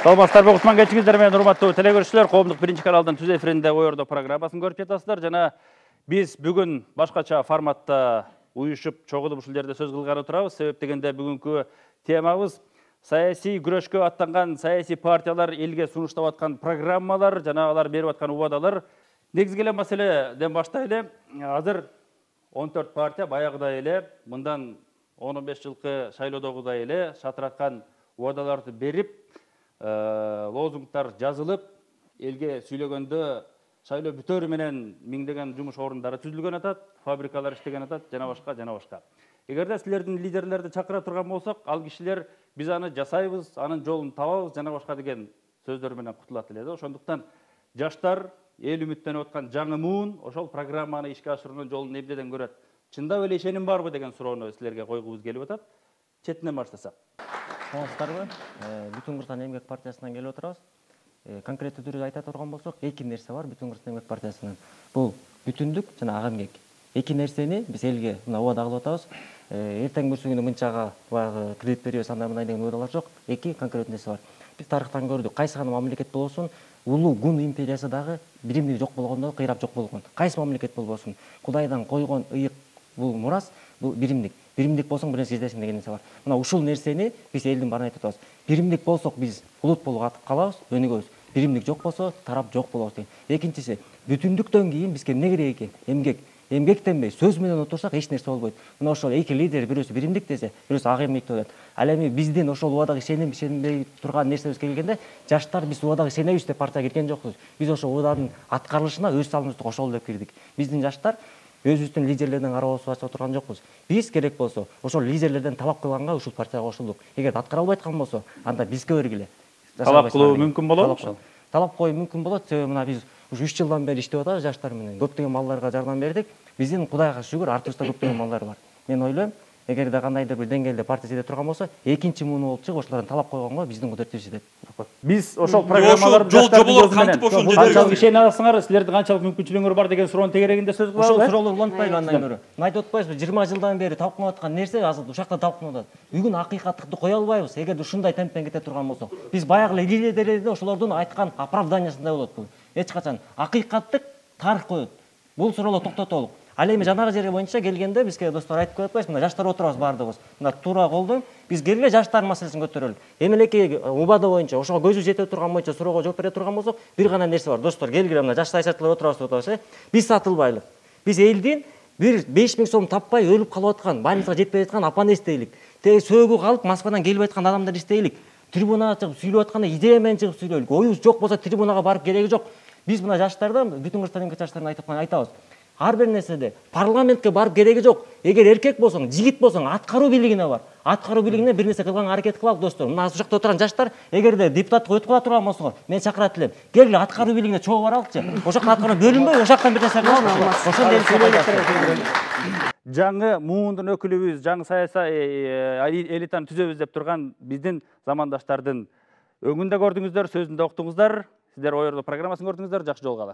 Саламатсыздарбы, Усман кечиңиздер менен урматтуу телекөрүүчүлөр, коомдук биринчи каналдын түз эфиринде ойордо программасын көрүп жатасыздар. Жана биз бүгүн башкача форматта уюшуп, чогулуп ушул жерде сөз кылганы турабыз. Себеп дегенде бүгүнкү темабыз саясий күрөшкө аттанган саясий партиялар элге сунуштап аткан программалар жана алар берип аткан убадалар. Негизги эле маселеден баштайлы. Азыр 14 партия баягыдай эле мындан 15 жылкы шайлоодогудай эле шатыраткан убадаларды берип, лозунгтар жазылып, элге сүйлөгөндө шайлоо бүтөрү менен миңдеген жумуш орундары түзүлгөн атат, фабрикалар иштеген атат, жана башка. Эгерде силердин лидерлерди чакыра турган болсок, ал кишилер биз аны жасайбыз, анын жолун табабыз, жана башка деген сөздөр менен кутулат эле да. Ошондуктан жаштар эл үмүттөнүп аткан жаңы муун ошол программаны ишке ашыруунун жолун эмнеден көрөт? Чындап эле ишеним барбы деген суроону силерге койгубуз келип атат. Четинен баштасак. Саламатсыздарбы? Бүтүн Кыргызстан эмгек партиясынан келип отурабыз. Конкреттүү түрдө айта турган болсок, эки нерсе бар Бүтүн Кыргызстан эмгек партиясынан. Бул бүтүндүк жана ак эмгек. Эки нерсени биз элге мына убада кылып атабыз. Эртең бүрсүнгүнү мынчага баягы кредит беребиз, андай мындай деген убадалар жок. Эки конкреттүү нерсе бар. Биз тарыхтан көрдүк, кайсы гана мамлекет болбосун, улуу гун империясы дагы биримдик жок болгондо, кыйрап жок болгон. Кайсы мамлекет болбосун, Кудайдан койгон ыйык бул мурас, бул биримдик. Биримдик болсоң бир нерсе издесиң деген нерсе бар. Мына ушул нерсени биз элдин баарына айтып атабыз. Биримдик болсок биз улут болуп атып калабыз, өнүгөбүз. Биримдик жок болсо тарап жок болобуз деген. Экинчиси, бүтүндүктөн кийин бизге эмне керек экен? Эмгек. Эмгектенбей сөз менен отурсак эч нерсе болбойт. Мына ошол эки лидер бирөөсү биримдик десе, бирөөсү ак эмгек деп атат. Ал эми биздин ошол убадага ишенбей турган нерсебиз келгенде, жаштар биз убадага ишенебиз деп партияга кирген жокпуз. Биз ошол убаданын аткарылышына өз салымыбызды кошолу деп кирдик. Биздин жаштар өзүбүздүн лидерлерден карабызды ачып отурган жокпуз. Биз керек болсо ошол лидерлерден талап кылганга ушул партияга кошулдук. Эгер аткара албай аткан болсо, анда бизге бергиле. Талап кылуу мүмкүн болобу? Талап коюу мүмкүн болот. Себеби мына биз ушу 3 жылдан бери иштеп атабыз жаштар менен. Көптөгөн балдарга жардам бердик. Биздин Кудайга шүгүр артыбызда көптөгөн балдар бар. Мен ойлойм, эгерде кандайдыр бир деңгээлде партия жете турган болсо, экинчи мууну болуп чыгып ошолордон талап койгонго биздин кудуретибиз жетет. Биз ошол программаларды жаштардын кантип ошол канчалык ишене аласыңар, силердин канчалык мүмкүнчүлүгүңөр бар деген суроонун тегерегинде сөз кылабыз. Ошол суроолор улантпайлы андан көрө. Айтып атпайбызбы, 20 жылдан бери талкууланып аткан нерсе азыр ушакта талкууланып атат. Бүгүн акыйкаттыкты кое албайбыз, эгерде ушундай темпмен кете турган болсок. Биз баягы эле лидерлерде ошолордун айткан оправданиясындай болот бул. Эч качан акыйкаттык тарых коет. Бул суроолор токтотолук. Ал эми жанагы жерге боюнча келгенде бизге достор айтып коет атпайсызбы, мына жаштар отурабыз баардыгыбыз. Мына туура колдон биз келгиле жаштардын маселесин көтөрөлүк. Эмелеки убада боюнча, ошого көзү жете турган боюнча суроого жооп бере турган болсок, бир гана нерсе бар. Достор, келгиле мына жаш саясатчылар отурабыз. Биз сатылбайлык. Биз элдин бир 5000 сом таппай өлүп калып аткан, больницага жетпей аткан апаны эстейлик. Теги сөөгү калып, Москвадан келбей аткан адамдарды эстейлик. Трибунага чыгып сүйлөп атканда идея менен чыгып сүйлөйлүк. Оюбуз жок болсо трибунага барып кереги жок. Биз мына жаштардан, Бүтүн Кыргызстан эмгек жаштарына айтабыз. Ар бир нерседе парламентке барып кереги жок. Эгер эркек болсоң, жигит болсоң, аткаруу бийлигине бар. Аткаруу бийлигине бир нерсе кылганга аракет кылалы достор. Мына ушул жакта отурган жаштар, эгерде депутаттык өтүп турган болсоңор, мен чакырат элем. Келгиле аткаруу бийлигине чогуу баралычы. Ошол жакта аткаруу бөлүнбөй, ошол жактан бир нерсе кылалы. Ошондой жаңы муундун өкүлүбүз, жаңы саясий элитаны түзөбүз деп турган биздин замандаштардын өңүндө көрдүңүздөр, сөзүндө уктуңуздар. Сиздер ойордо программасын көрдүңүздөр, жакшы жолугалы.